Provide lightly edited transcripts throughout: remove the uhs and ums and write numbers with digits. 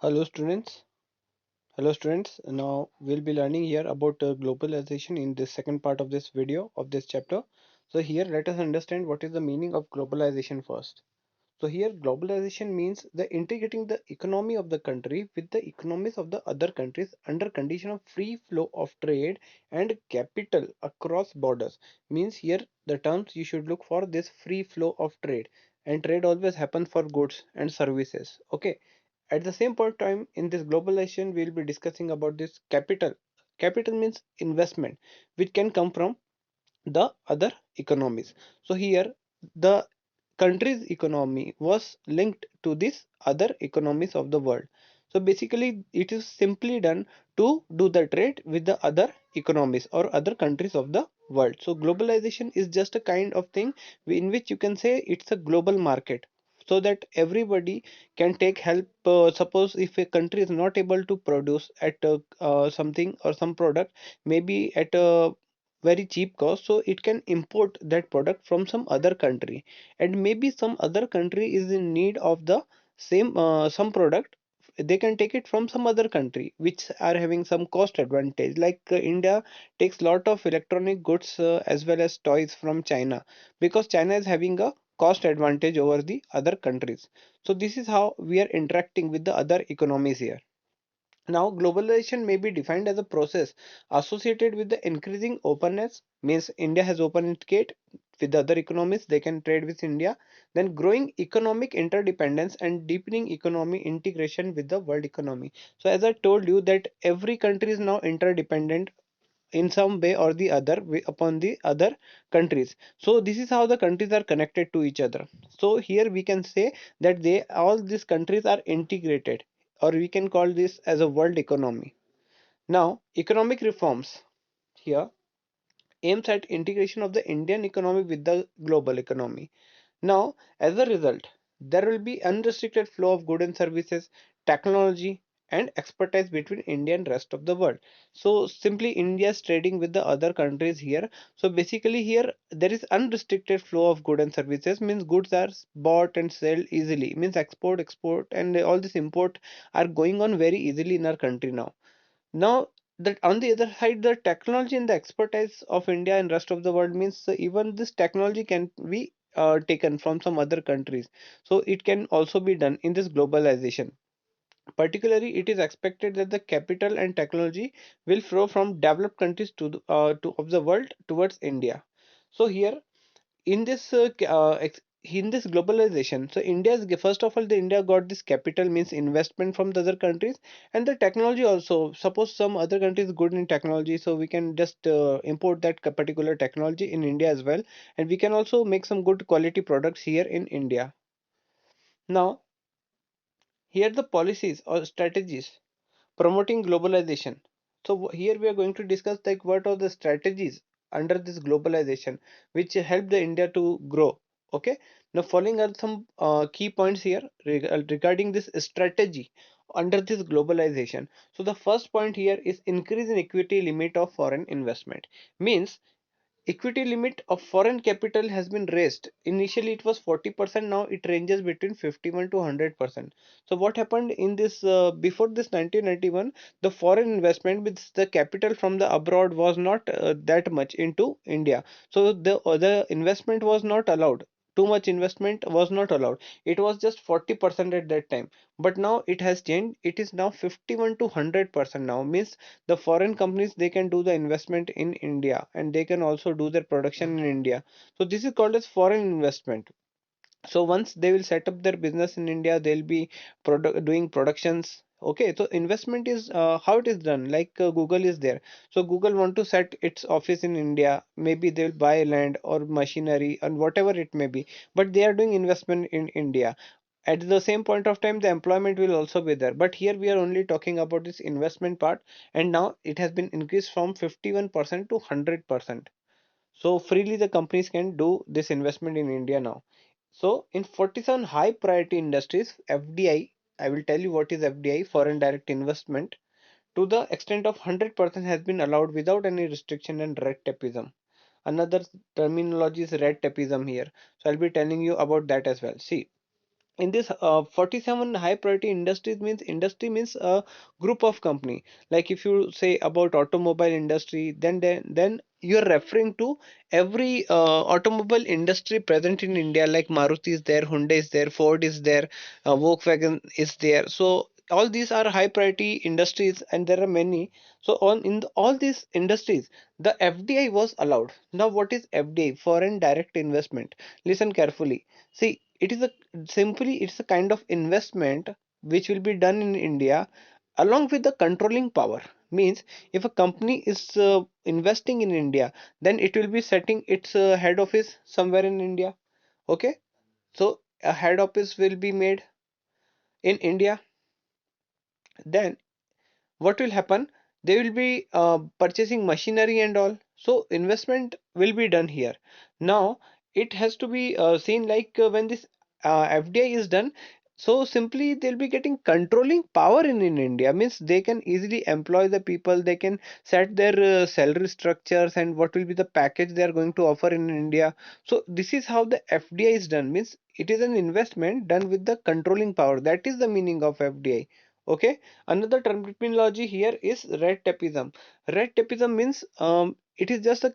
Hello students. Hello students. Now we'll be learning here about globalization in the second part of this video of this chapter. So here let us understand what is the meaning of globalization first. So here globalization means the integrating the economy of the country with the economies of the other countries under condition of free flow of trade and capital across borders. Means here the terms you should look for this free flow of trade, and trade always happens for goods and services. Okay. At the same point of time in this globalization we'll be discussing about this capital. Capital means investment which can come from the other economies. So here the country's economy was linked to this other economies of the world. So basically it is simply done to do the trade with the other economies or other countries of the world. So globalization is just a kind of thing in which you can say it's a global market, so that everybody can take help. Suppose if a country is not able to produce at something or some product, maybe at a very cheap cost, so it can import that product from some other country, and maybe some other country is in need of the same some product. They can take it from some other country which are having some cost advantage, like India takes lot of electronic goods as well as toys from China, because China is having a cost advantage over the other countries. So this is how we are interacting with the other economies here. Now, globalization may be defined as a process associated with the increasing openness, means India has opened its gate with the other economies, they can trade with India, then growing economic interdependence and deepening economy integration with the world economy. So, as I told you, that every country is now interdependent in some way or the other upon the other countries. So this is how the countries are connected to each other. So here we can say that they all these countries are integrated, or we can call this as a world economy. Now economic reforms here aims at integration of the Indian economy with the global economy. Now, as a result, there will be unrestricted flow of goods and services, technology, and expertise between India and rest of the world. So simply India is trading with the other countries here. So basically here there is unrestricted flow of goods and services, means goods are bought and sold easily, means export and all this import are going on very easily in our country now. Now, that on the other side, the technology and the expertise of India and rest of the world means even this technology can be taken from some other countries. So it can also be done in this globalization. Particularly, it is expected that the capital and technology will flow from developed countries to of the world towards India. So here in this in this globalization, so India's first of all, the India got this capital, means investment from the other countries, and the technology also. Suppose some other country is good in technology, so we can just import that particular technology in India as well, and we can also make some good quality products here in India. Now here the policies or strategies promoting globalization. So here we are going to discuss like what are the strategies under this globalization which help the India to grow. Okay. Now following are some key points here regarding this strategy under this globalization. So the first point here is increase in equity limit of foreign investment. Means equity limit of foreign capital has been raised. Initially it was 40%, now it ranges between 51 to 100%. So what happened in this before this 1991, the foreign investment with the capital from the abroad was not that much into India. So the investment was not allowed. Too much investment was not allowed. It was just 40% at that time. But now it has changed. It is now 51 to 100% now. Means the foreign companies, they can do the investment in India, and they can also do their production in India. So this is called as foreign investment. So once they will set up their business in India, they'll be doing productions. Okay, so investment is how it is done. Like Google is there. So Google want to set its office in India. Maybe they'll buy land or machinery and whatever it may be. But they are doing investment in India. At the same point of time, the employment will also be there. But here we are only talking about this investment part, and now it has been increased from 51% to 100%. So freely the companies can do this investment in India now. So in 47 high priority industries, FDI, I will tell you what is FDI, foreign direct investment, to the extent of 100% has been allowed without any restriction and red tapeism. Another terminology is red tapeism here. So I'll be telling you about that as well. See, in this 47 high priority industries means industry means a group of company. Like if you say about automobile industry, then you're referring to every automobile industry present in India, like Maruti is there, Hyundai is there, Ford is there, Volkswagen is there. So all these are high priority industries and there are many. So on in all these industries the FDI was allowed. Now what is FDI? Foreign direct investment. Listen carefully. See, it is a simply it's a kind of investment which will be done in India along with the controlling power. Means if a company is investing in India, then it will be setting its head office somewhere in India. Okay, so a head office will be made in India. Then what will happen? They will be purchasing machinery and all, so investment will be done here. Now it has to be seen like when this FDI is done, so simply they'll be getting controlling power in India. Means they can easily employ the people, they can set their salary structures and what will be the package they are going to offer in India. So this is how the FDI is done. Means it is an investment done with the controlling power. That is the meaning of FDI. Okay. Another terminology here is red tapeism. Red tapeism means it is just a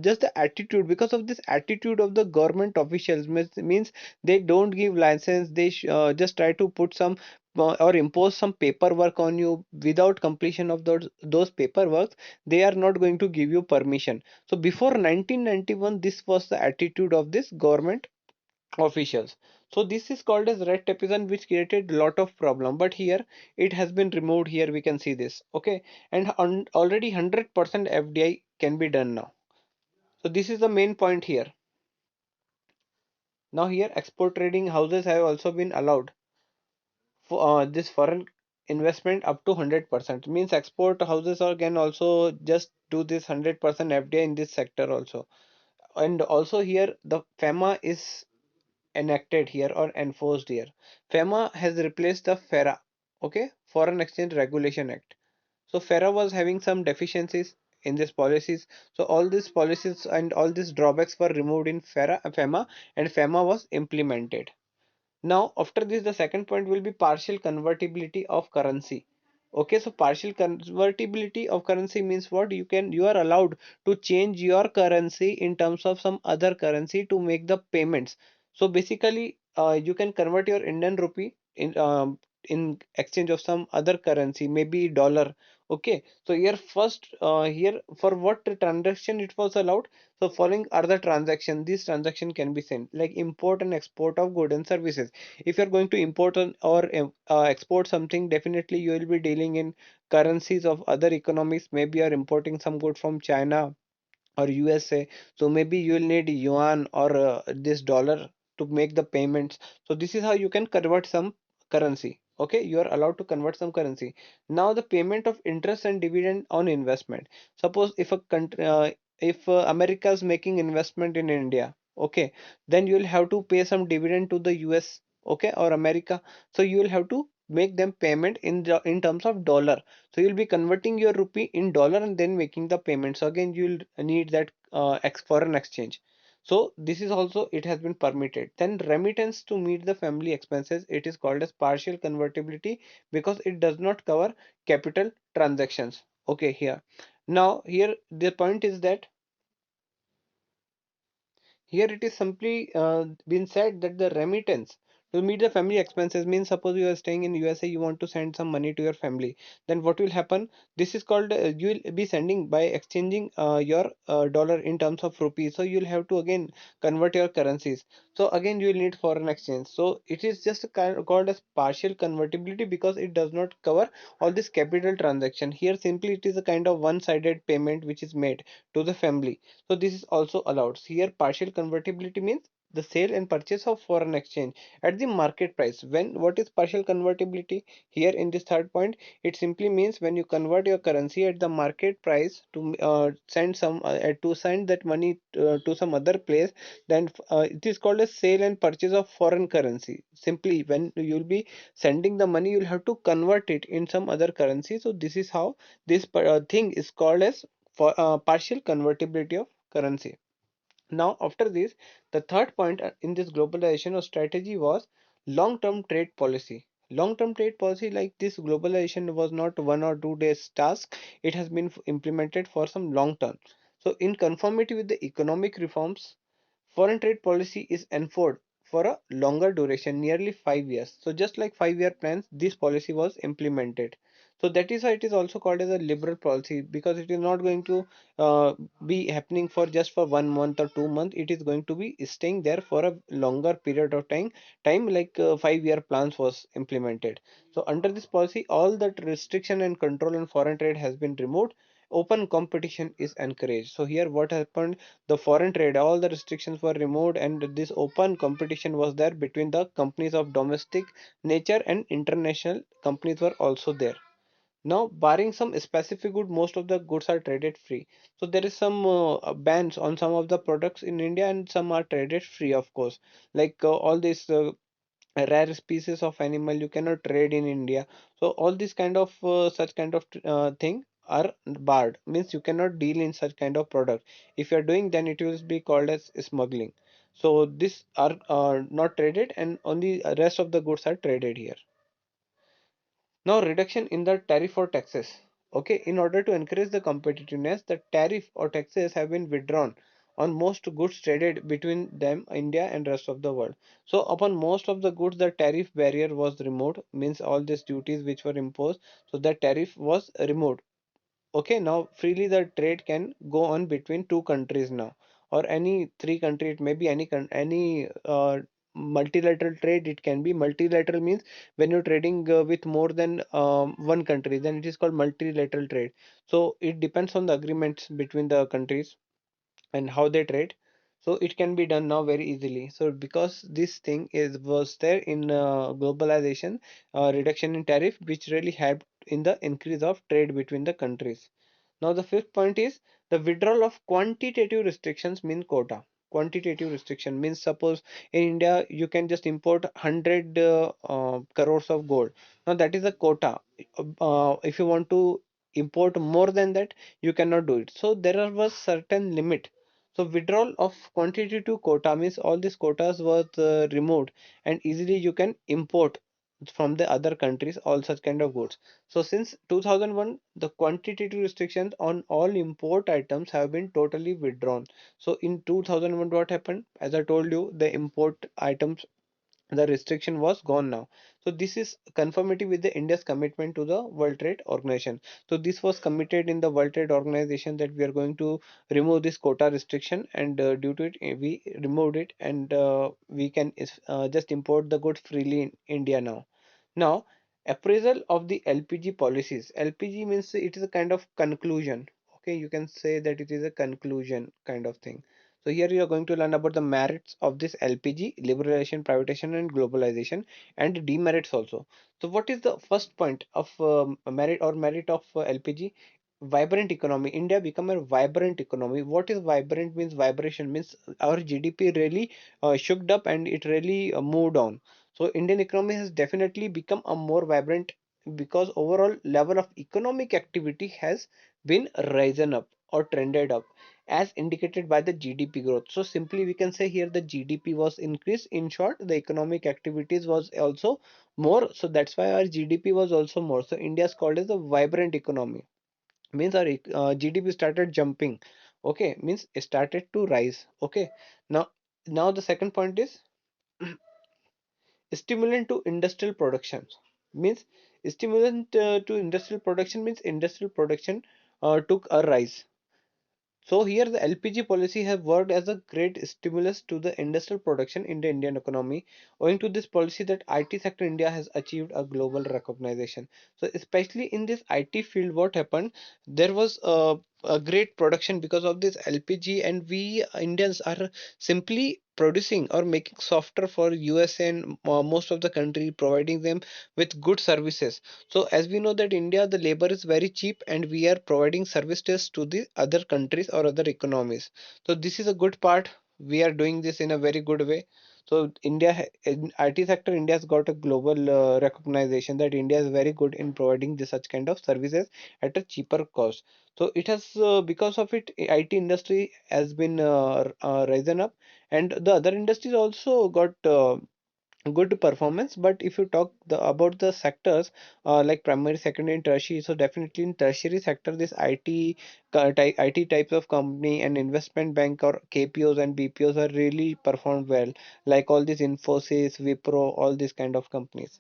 just the attitude. Because of this attitude of the government officials means they don't give license. They just try to put some or impose some paperwork on you without completion of those paperwork. They are not going to give you permission. So before 1991, this was the attitude of this government officials. So this is called as red tapeism, which created a lot of problem, but here it has been removed. Here we can see this. Okay, and already 100% FDI can be done now. So this is the main point here. Now here export trading houses have also been allowed for this foreign investment up to 100%. Means export houses are can also just do this 100% FDI in this sector also. And also here the FEMA is enacted here or enforced here. FEMA has replaced the FERA, okay, Foreign Exchange Regulation Act. So FERA was having some deficiencies in these policies. So all these policies and all these drawbacks were removed in FEMA, and FEMA was implemented. Now, after this, the second point will be partial convertibility of currency. Okay, so partial convertibility of currency means what? You are allowed to change your currency in terms of some other currency to make the payments. So basically, you can convert your Indian rupee in exchange of some other currency, maybe dollar. Okay, so here first here for what transaction it was allowed. So following are the transaction. This transaction can be sent like import and export of goods and services. If you're going to import or export something, definitely you will be dealing in currencies of other economies. Maybe you're importing some good from China or USA. So maybe you will need yuan or this dollar to make the payments. So this is how you can convert some currency. Okay, you are allowed to convert some currency. Now the payment of interest and dividend on investment. Suppose if a country, if America is making investment in India, okay, then you will have to pay some dividend to the US, okay, or America. So you will have to make them payment in terms of dollar. So you'll be converting your rupee in dollar and then making the payment. So again, you'll need that foreign exchange. So this is also it has been permitted. Then remittance to meet the family expenses. It is called as partial convertibility because it does not cover capital transactions. Okay, here. Now here the point is that here it is simply been said that the remittance to meet the family expenses means suppose you are staying in USA, you want to send some money to your family. Then what will happen? This is called you will be sending by exchanging your dollar in terms of rupees. So you will have to again convert your currencies. So again you will need foreign exchange. So it is just a called as partial convertibility because it does not cover all this capital transaction. Here simply it is a kind of one-sided payment which is made to the family. So this is also allowed. Here partial convertibility means the sale and purchase of foreign exchange at the market price. When what is partial convertibility? Here in this third point, it simply means when you convert your currency at the market price to send that money to some other place, then it is called a sale and purchase of foreign currency. Simply when you'll be sending the money, you'll have to convert it in some other currency. So this is how this thing is called as for partial convertibility of currency. Now, after this, the third point in this globalization or strategy was Long-term trade policy. Long-term trade policy like this globalization was not 1 or 2 days task. It has been implemented for some long term. So in conformity with the economic reforms, foreign trade policy is enforced for a longer duration, nearly 5 years. So just like 5 year plans, this policy was implemented. So that is why it is also called as a liberal policy, because it is not going to uh, be happening for just for 1 month or 2 months. It is going to be staying there for a longer period of time, like 5 year plans was implemented. So under this policy, all that restriction and control on foreign trade has been removed. Open competition is encouraged. So here what happened, the foreign trade, all the restrictions were removed, and this open competition was there between the companies of domestic nature, and international companies were also there. Now, barring some specific good, most of the goods are traded free. So there is some bans on some of the products in India, and some are traded free, of course. Like all these rare species of animal you cannot trade in India. So all these kind of such kind of thing are barred. Means you cannot deal in such kind of product. If you are doing, then it will be called as smuggling. So these are not traded, and only rest of the goods are traded here. Now, reduction in the tariff or taxes. Okay, in order to encourage the competitiveness, the tariff or taxes have been withdrawn on most goods traded between them, India and rest of the world. So, upon most of the goods, the tariff barrier was removed, means all these duties which were imposed, so the tariff was removed. Okay, now freely the trade can go on between two countries now, or any three country. It may be any multilateral trade. It can be multilateral, means when you're trading with more than one country, then it is called multilateral trade. So it depends on the agreements between the countries and how they trade. So it can be done now very easily. So because this thing is was there in globalization, reduction in tariff, which really helped in the increase of trade between the countries. Now the fifth point is the withdrawal of quantitative restrictions mean quota. Quantitative restriction means, suppose in India you can just import 100 crores of gold. Now that is a quota. If you want to import more than that, you cannot do it. So was certain limit. So withdrawal of quantitative quota means all these quotas were removed, and easily you can import from the other countries all such kind of goods. So since 2001, the quantitative restrictions on all import items have been totally withdrawn. So in 2001, what happened? As I told you, the import items, the restriction was gone now. So this is conformity with the India's commitment to the World Trade Organization. So this was committed in the World Trade Organization that we are going to remove this quota restriction, and due to it, we removed it, and we can just import the goods freely in India now. Now, appraisal of the LPG policies. LPG means it is a kind of conclusion. Okay, you can say that it is a conclusion kind of thing. So here you are going to learn about the merits of this LPG, liberalization, privatization, and globalization, and demerits also. So what is the first point of merit of LPG? Vibrant economy. India become a vibrant economy. What is vibrant means? Vibration means our GDP really shook up, and it really moved on. So Indian economy has definitely become a more vibrant, because overall level of economic activity has been risen up or trended up, as indicated by the GDP growth. So simply we can say here the GDP was increased. In short, the economic activities was also more. So that's why our GDP was also more. So India is called as a vibrant economy. Means our GDP started jumping. Okay, means it started to rise. Okay, now the second point is stimulant to industrial production. Means stimulant to industrial production means industrial production took a rise. So here the LPG policy have worked as a great stimulus to the industrial production in the Indian economy. Owing to this policy, that IT sector India has achieved a global recognition. So especially in this IT field, what happened? There was a great production because of this LPG, and we Indians are simply producing or making software for USA and most of the country, providing them with good services. So as we know that India, the labor is very cheap, and we are providing services to the other countries or other economies. So this is a good part. We are doing this in a very good way. So in IT sector, India has got a global recognition that India is very good in providing this such kind of services at a cheaper cost. So it has because of it, IT industry has been risen up, and the other industries also got good performance. But if you talk about the sectors, like primary, secondary, and tertiary, so definitely in tertiary sector, this IT types of company and investment bank or KPOs and BPOs are really performed well, like all these Infosys, Wipro, all these kind of companies.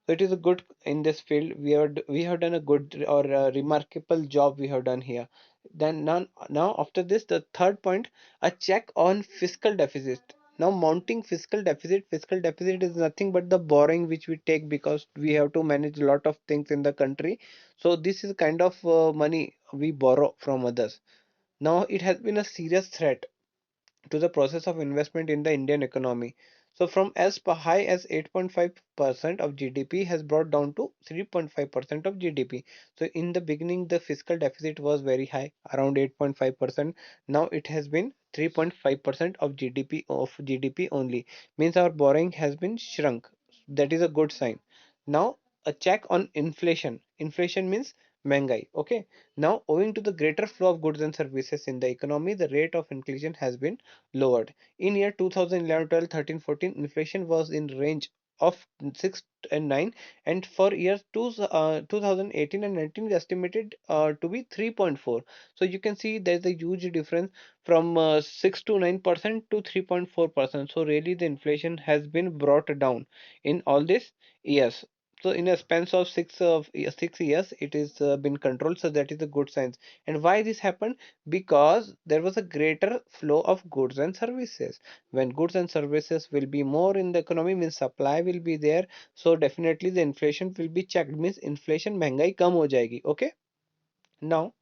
So it is a good in this field. We have done a good or a remarkable job we have done here. Then now after this, the third point, a check on fiscal deficit. Now mounting fiscal deficit is nothing but the borrowing which we take because we have to manage a lot of things in the country. So this is kind of money we borrow from others. Now it has been a serious threat to the process of investment in the Indian economy. So from as high as 8.5% of GDP has brought down to 3.5% of GDP. So in the beginning, the fiscal deficit was very high, around 8.5%. Now it has been 3.5% of GDP only. Means our borrowing has been shrunk. That is a good sign. Now a check on inflation. Inflation means Mengai. Okay. Now, owing to the greater flow of goods and services in the economy, the rate of inflation has been lowered. In year 2011, 12, 13, 14, inflation was in range of 6 and 9, and for years 2018 and 19 is estimated to be 3.4. So you can see there's a huge difference from 6 to 9% to 3.4%. So really the inflation has been brought down in all these years. So in a span of 6 years, it is been controlled. So that is a good sign. And why this happened? Because there was a greater flow of goods and services. When goods and services will be more in the economy, means supply will be there, so definitely the inflation will be checked, means inflation महंगाई कम हो जाएगी. Okay. Now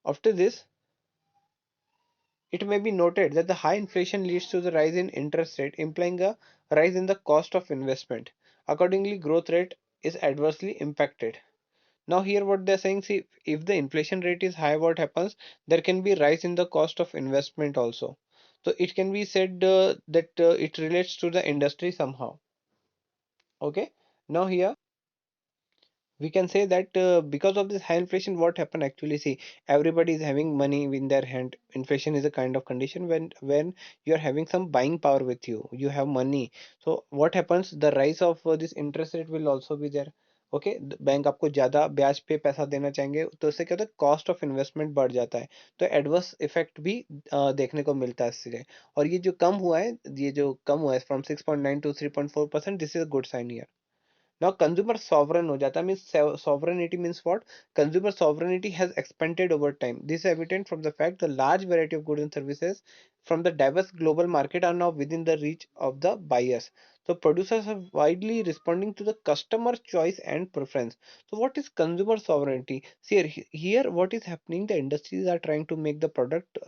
after this, it may be noted that the high inflation leads to the rise in interest rate, implying a rise in the cost of investment. Accordingly, growth rate is adversely impacted. Now here what they're saying, see, if the inflation rate is high, what happens? There can be rise in the cost of investment also. So it can be said that it relates to the industry somehow. Okay. Now here we can say that because of this high inflation, what happened actually? See, everybody is having money in their hand. Inflation is a kind of condition when you are having some buying power with you. You have money. So what happens? The rise of this interest rate will also be there. Okay. Bank आपको ज्यादा ब्याज पे पैसा देना चाहेंगे तो इससे क्या होता है, कॉस्ट ऑफ इन्वेस्टमेंट बढ़ जाता है. तो एडवर्स इफेक्ट भी देखने को मिलता है इससे. और ये जो कम हुआ है, ये जो कम हुआ है from 6.9 to 3.4%, this is a good sign here. Now consumer sovereign हो जाता है, means sovereignty means what? Consumer sovereignty has expanded over time. This is evident from the fact the large variety of goods and services from the diverse global market are now within the reach of the buyers. So producers are widely responding to the customer choice and preference. So what is consumer sovereignty? See here what is happening, the industries are trying to make the product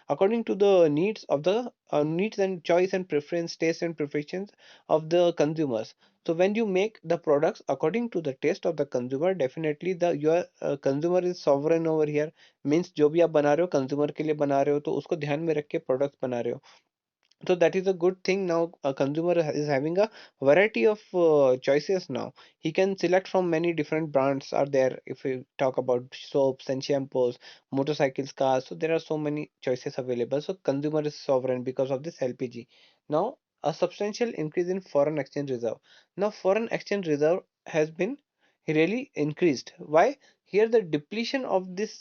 according to the needs of the needs and choice and preference, taste and preferences of the consumers. So when you make the products according to the taste of the consumer, definitely the your consumer is sovereign over here. Means जो भी आप बना रहे हो consumer के लिए बना रहे हो तो उसको ध्यान में रख के प्रोडक्ट्स बना रहे हो. So that is a good thing. Now a consumer is having a variety of choices now. He can select from many different brands are there. If we talk about soaps and shampoos, motorcycles, cars, so there are so many choices available. So consumer is sovereign because of this LPG. Now a substantial increase in foreign exchange reserve. Now foreign exchange reserve has been really increased. Why? Here the depletion of this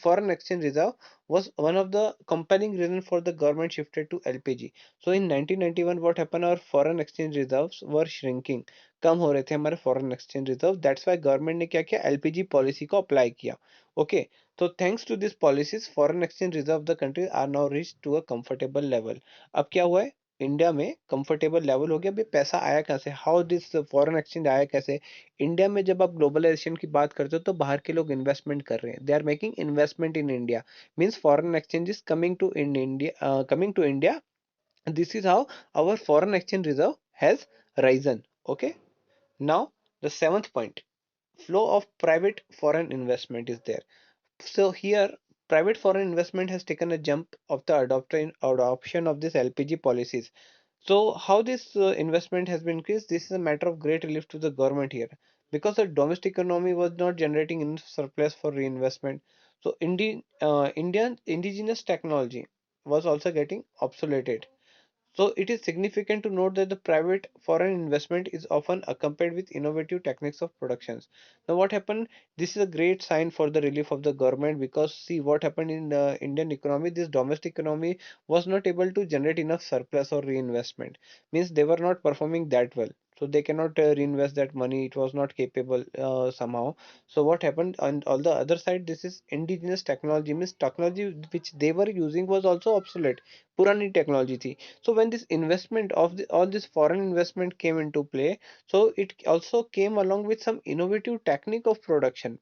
foreign exchange reserve was one of the compelling reasons for the government shifted to LPG. So in 1991 what happened, our foreign exchange reserves were shrinking. कम हो रहे थे हमारे foreign exchange reserve. That's why government ने क्या किया, LPG policy को apply किया. Okay. So thanks to these policies, foreign exchange reserve of the country are now reached to a comfortable level. अब क्या हुआ है, इंडिया में कंफर्टेबल लेवल हो गया. अभी पैसा आया कहाँ से, हाउ दिस फॉरेन एक्सचेंज आया कैसे? इंडिया में जब आप ग्लोबलाइजेशन की बात करते हो तो बाहर के लोग इन्वेस्टमेंट कर रहे हैं, they are making investment in India. Means foreign exchange is coming to India. This is how our foreign exchange reserve has risen. Okay. Now the seventh point, flow of private foreign investment is there. So here private foreign investment has taken a jump of the adoption of this LPG policies. So how this investment has been increased? This is a matter of great relief to the government here because the domestic economy was not generating enough surplus for reinvestment. So Indian indigenous technology was also getting obsoleted. So it is significant to note that the private foreign investment is often accompanied with innovative techniques of productions. Now what happened? This is a great sign for the relief of the government, because see what happened in the Indian economy. This domestic economy was not able to generate enough surplus or reinvestment. Means they were not performing that well. So they cannot reinvest that money. It was not capable somehow. So what happened on all the other side? This is indigenous technology. Means technology which they were using was also obsolete. Purani technology थी. So when this investment of all this foreign investment came into play, so it also came along with some innovative technique of production,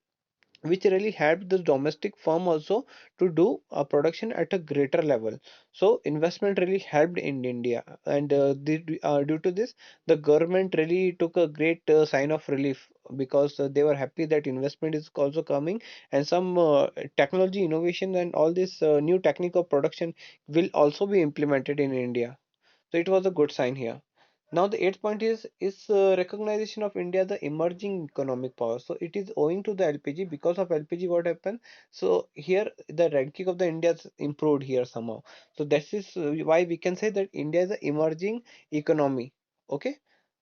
which really helped the domestic firm also to do a production at a greater level. So investment really helped in India, and due to this, the government really took a great sign of relief, because they were happy that investment is also coming, and some technology innovation and all this new technique of production will also be implemented in India. So it was a good sign here. Now the eighth point is recognition of India the emerging economic power. So it is owing to the LPG. Because of LPG, what happened? So here the ranking of the India is improved here somehow. So this is why we can say that India is an emerging economy. Okay,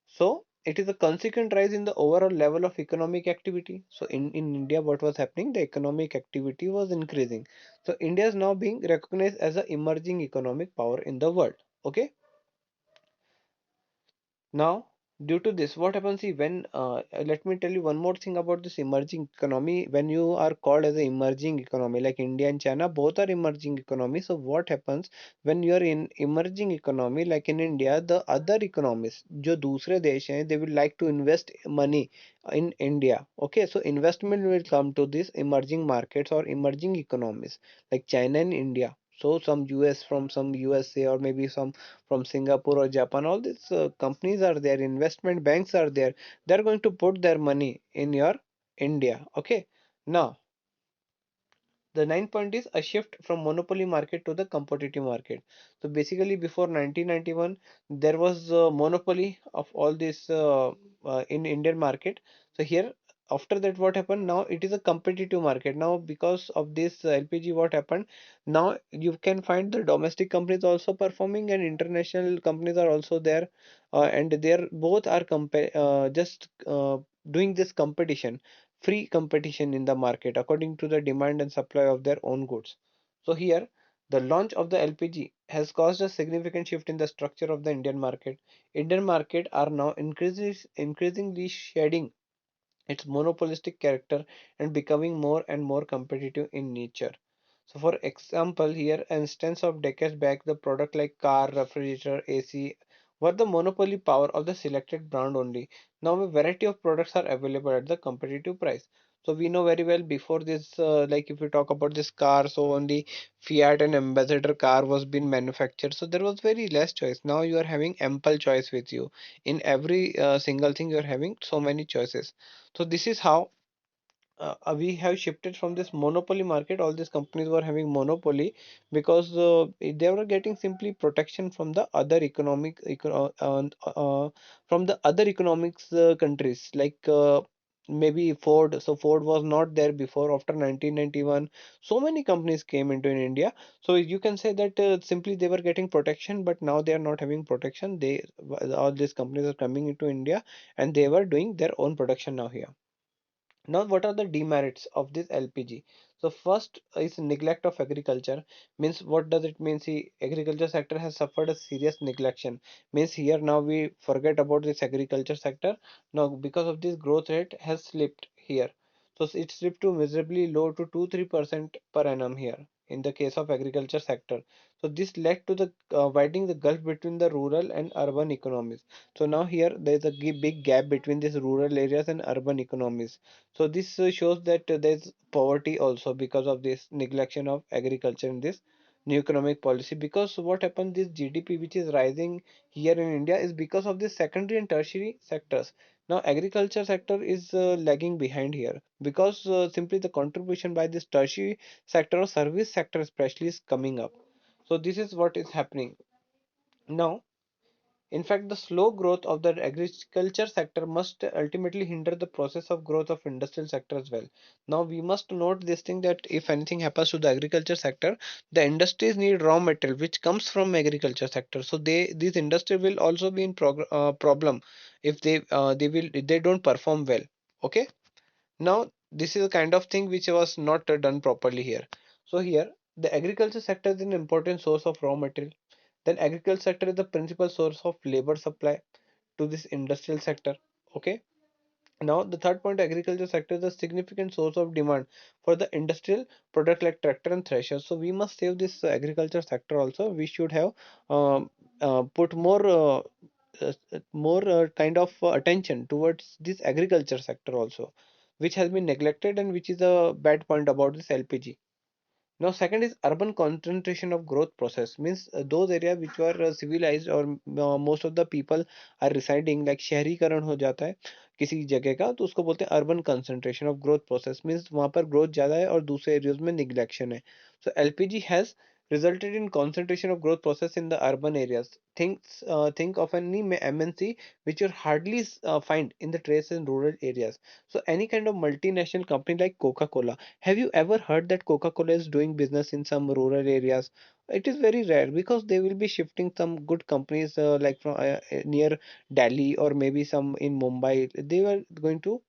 so it is a consequent rise in the overall level of economic activity. So in India, what was happening? The economic activity was increasing. So India is now being recognized as an emerging economic power in the world. Okay. Now, due to this, what happens is when let me tell you one more thing about this emerging economy. When you are called as an emerging economy, like India and China, both are emerging economies. So what happens when you are in emerging economy, like in India, the other economies, जो दूसरे देश हैं, they would like to invest money in India. Okay, so investment will come to these emerging markets or emerging economies like China and India. So some US from some USA, or maybe some from Singapore or Japan, all these companies are there, investment banks are there. They're going to put their money in your India. Okay. Now, the ninth point is a shift from monopoly market to the competitive market. So basically, before 1991, there was a monopoly of all this in Indian market. So here, after that, what happened? Now it is a competitive market. Now because of this LPG, what happened? Now you can find the domestic companies also performing, and international companies are also there, and they're both are just doing this competition, free competition in the market according to the demand and supply of their own goods. So here, the launch of the LPG has caused a significant shift in the structure of the Indian market. Indian market are now increasingly shedding its monopolistic character and becoming more and more competitive in nature. So for example, here instance of decades back, the product like car, refrigerator, AC were the monopoly power of the selected brand only. Now a variety of products are available at the competitive price. So we know very well before this, like if we talk about this car, so only Fiat and Ambassador car was being manufactured. So there was very less choice. Now you are having ample choice with you. In every single thing you are having so many choices. So this is how we have shifted from this monopoly market. All these companies were having monopoly because they were getting simply protection from the other from the other economics countries, like maybe Ford. So Ford was not there before. After 1991, so many companies came into in India. So you can say that simply they were getting protection, but now they are not having protection. They All these companies are coming into India, and they were doing their own production now here. Now, what are the demerits of this LPG? So first is neglect of agriculture. Means what does it mean? See, agriculture sector has suffered a serious neglection. Means here now we forget about this agriculture sector. Now because of this growth rate has slipped here. So it slipped to miserably low to 2-3% per annum here in the case of agriculture sector. So this led to the widening the gulf between the rural and urban economies. So now here there is a big gap between these rural areas and urban economies. So this shows that there's poverty also because of this neglection of agriculture in this new economic policy. Because what happened, this GDP which is rising here in India is because of the secondary and tertiary sectors. Now agriculture sector is lagging behind here because simply the contribution by this tertiary sector or service sector especially is coming up. So this is what is happening now. In fact, the slow growth of the agriculture sector must ultimately hinder the process of growth of industrial sector as well. Now we must note this thing that if anything happens to the agriculture sector, the industries need raw material which comes from agriculture sector. So these industry will also be in problem if they don't perform well. Okay. Now this is a kind of thing which was not done properly here. So here the agriculture sector is an important source of raw material. Then agriculture sector is the principal source of labor supply to this industrial sector. Okay. Now the third point, agriculture sector is a significant source of demand for the industrial product like tractor and thresher. So we must save this agriculture sector also. We should have put more kind of attention towards this agriculture sector also, which has been neglected and which is a bad point about this LPG. Now, second is urban concentration of growth process. Means those areas which were civilized or most of the people are residing, like शहरीकरण हो जाता है किसी जगह का, तो उसको बोलते हैं urban concentration of growth process. Means वहाँ पर growth ज़्यादा है और दूसरे areas में neglection है. So LPG has resulted in concentration of growth process in the urban areas. Think of any MNC which you hardly find in the trace in rural areas. So any kind of multinational company like Coca-Cola, have you ever heard that Coca-Cola is doing business in some rural areas? It is very rare because they will be shifting some good companies like from near Delhi or maybe some in Mumbai. They were going to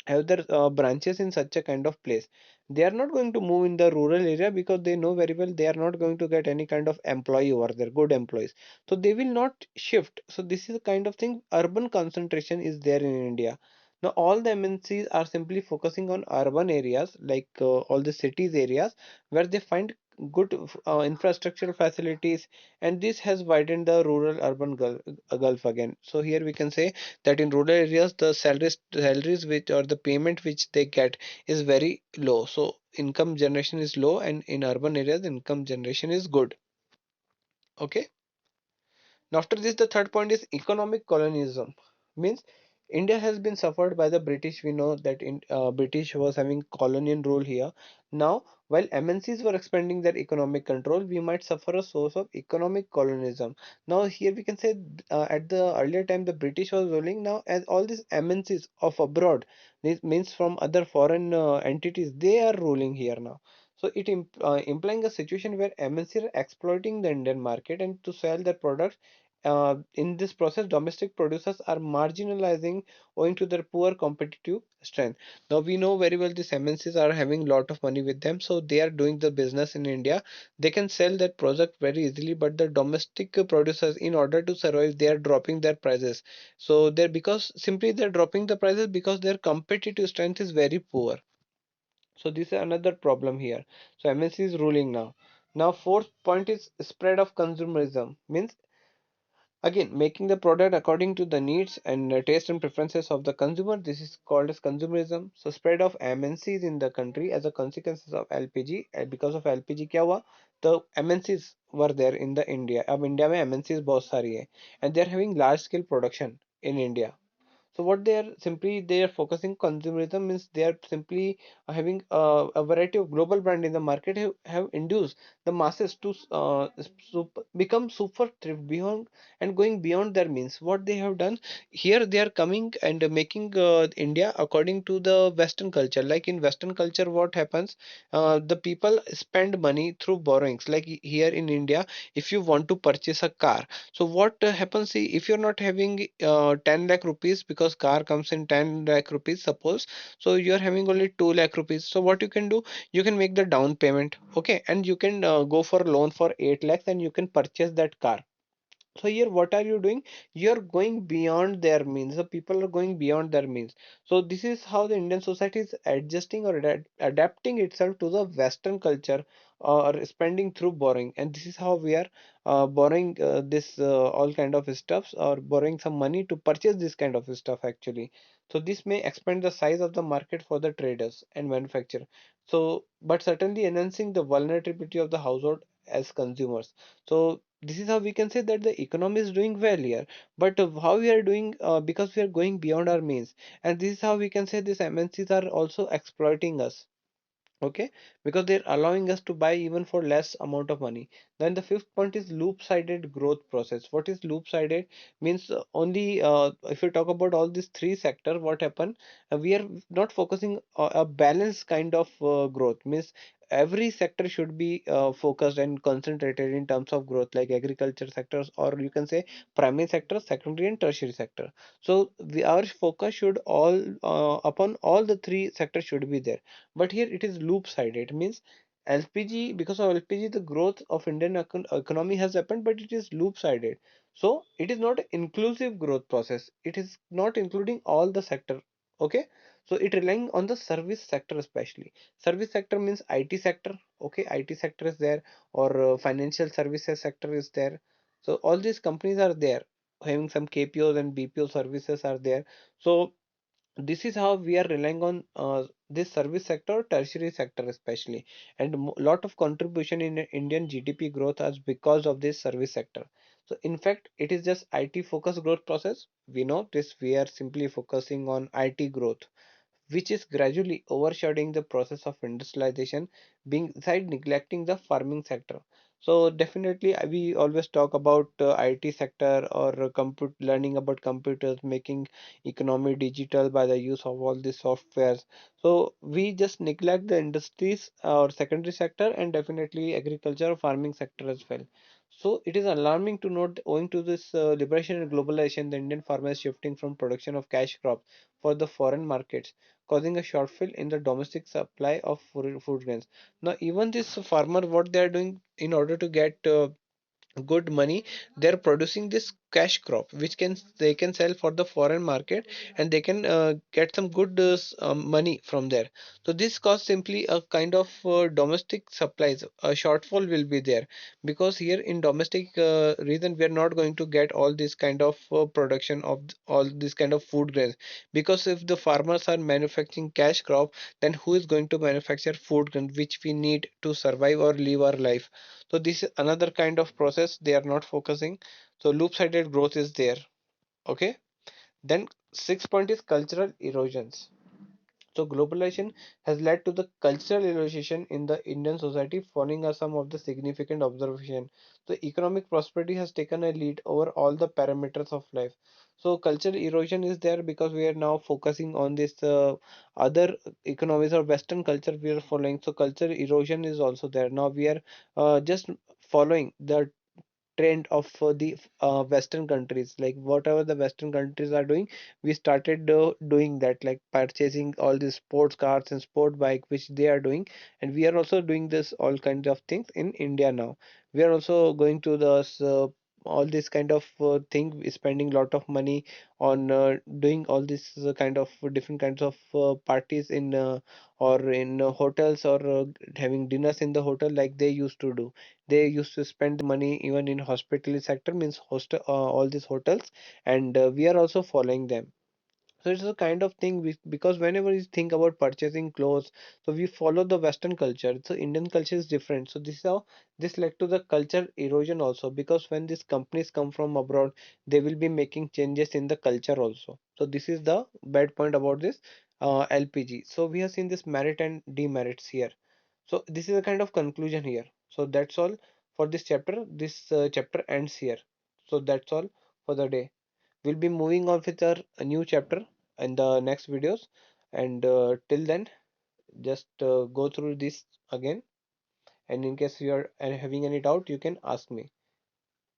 have their branches in such a kind of place. They are not going to move in the rural area because they know very well they are not going to get any kind of employee over there, good employees. So they will not shift. So this is the kind of thing, urban concentration is there in India. Now all the MNCs are simply focusing on urban areas like all the cities areas where they find good infrastructural facilities, and this has widened the rural urban gulf again. So here we can say that in rural areas the salaries which or the payment which they get is very low, so income generation is low, and in urban areas income generation is good. Okay. Now after this, the third point is economic colonialism. Means India has been suffered by the British. We know that in British was having colonial rule here. Now, while MNCs were expanding their economic control, we might suffer a source of economic colonialism. Now here we can say at the earlier time the British was ruling. Now as all these MNCs of abroad, this means from other foreign entities, they are ruling here now. So it implying a situation where MNCs are exploiting the Indian market and to sell their products. In this process, domestic producers are marginalizing owing to their poor competitive strength. Now we know very well these MNCs are having lot of money with them, so they are doing the business in India. They can sell that product very easily, but the domestic producers, in order to survive, they are dropping their prices. So they're because simply they're dropping the prices because their competitive strength is very poor. So this is another problem here. So MNC is ruling now. Now fourth point is spread of consumerism. Means again, making the product according to the needs and taste and preferences of the consumer. This is called as consumerism. So spread of MNCs in the country as a consequence of LPG. Because of LPG क्या हुआ? The MNCs were there in the India. अब India में MNCs बहुत सारी है, and they are having large scale production in India. So what they are focusing consumerism, means they are simply having a variety of global brand in the market have induced the masses to become super thrift beyond and going beyond their means. What they have done here, they are coming and making India according to the Western culture. Like in Western culture, what happens? The people spend money through borrowings. Like here in India, if you want to purchase a car, so what happens if you're not having 10 lakh rupees, because car comes in 10 lakh rupees suppose, so you're having only 2 lakh rupees. So what you can do, you can make the down payment, okay, and you can go for loan for 8 lakhs and you can purchase that car. So here what are you doing? You're going beyond their means. The people are going beyond their means. So this is how the Indian society is adjusting or adapting itself to the Western culture or spending through borrowing. And this is how we are borrowing this all kind of stuffs or borrowing some money to purchase this kind of stuff actually. So this may expand the size of the market for the traders and manufacturer. So but certainly enhancing the vulnerability of the household as consumers. So this is how we can say that the economy is doing well here, but how we are doing because we are going beyond our means, and this is how we can say these MNCs are also exploiting us. okay, because they're allowing us to buy even for less amount of money. Then the fifth point is loop sided growth process. What is loop sided? Means only if you talk about all these three sector, what happen, we are not focusing a balanced kind of growth. Means every sector should be focused and concentrated in terms of growth, like agriculture sectors, or you can say primary sector, secondary and tertiary sector. So our focus should all upon all the three sectors should be there. But here it is loop sided. Means LPG, because of LPG, the growth of Indian economy has happened, but it is loop sided. So it is not an inclusive growth process. It is not including all the sector. Okay. So it relying on the service sector especially. Service sector means IT sector. Okay. IT sector is there, or financial services sector is there. So all these companies are there having some KPOs and BPO services are there. So this is how we are relying on this service sector, tertiary sector especially, and lot of contribution in Indian GDP growth as because of this service sector. So in fact, it is just IT focused growth process. We know this. We are simply focusing on IT growth, which is gradually overshadowing the process of industrialization, being side neglecting the farming sector. So definitely we always talk about IT sector, or learning about computers, making economy digital by the use of all these softwares. So we just neglect the industries or secondary sector, and definitely agriculture or farming sector as well. So it is alarming to note, owing to this liberation and globalization, the Indian farmer is shifting from production of cash crops for the foreign markets, causing a shortfall in the domestic supply of food grains. Now, even this farmer, what they are doing in order to get good money, they're producing this cash crop which can they can sell for the foreign market, and they can get some good money from there. So this cause simply a kind of domestic supplies, a shortfall will be there, because here in domestic region we are not going to get all this kind of production of all this kind of food grains, because if the farmers are manufacturing cash crop, then who is going to manufacture food grain which we need to survive or live our life? So this is another kind of process they are not focusing. So loop-sided growth is there. Okay. Then sixth point is cultural erosions. So globalization has led to the cultural erosion in the Indian society, following are some of the significant observation. So economic prosperity has taken a lead over all the parameters of life. So cultural erosion is there because we are now focusing on this other economies or Western culture we are following. So cultural erosion is also there. Now we are just following the trend of the Western countries. Like whatever the Western countries are doing, we started doing that, like purchasing all these sports cars and sport bike, which they are doing, and we are also doing this all kinds of things in India now. We are also going to the all this kind of thing, spending lot of money on doing all this kind of different kinds of parties in or in hotels, or having dinners in the hotel like they used to do. They used to spend the money even in hospitality sector, means hostel all these hotels, and we are also following them. So it's a kind of thing because whenever you think about purchasing clothes, so we follow the Western culture. So Indian culture is different. So this is how this led to the culture erosion also, because when these companies come from abroad, they will be making changes in the culture also. So this is the bad point about this LPG. So we have seen this merit and demerits here. So this is a kind of conclusion here. So that's all for this chapter. This chapter ends here. So that's all for the day. We'll be moving on with our new chapter in the next videos. And till then, just go through this again. And in case you are having any doubt, you can ask me.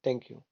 Thank you.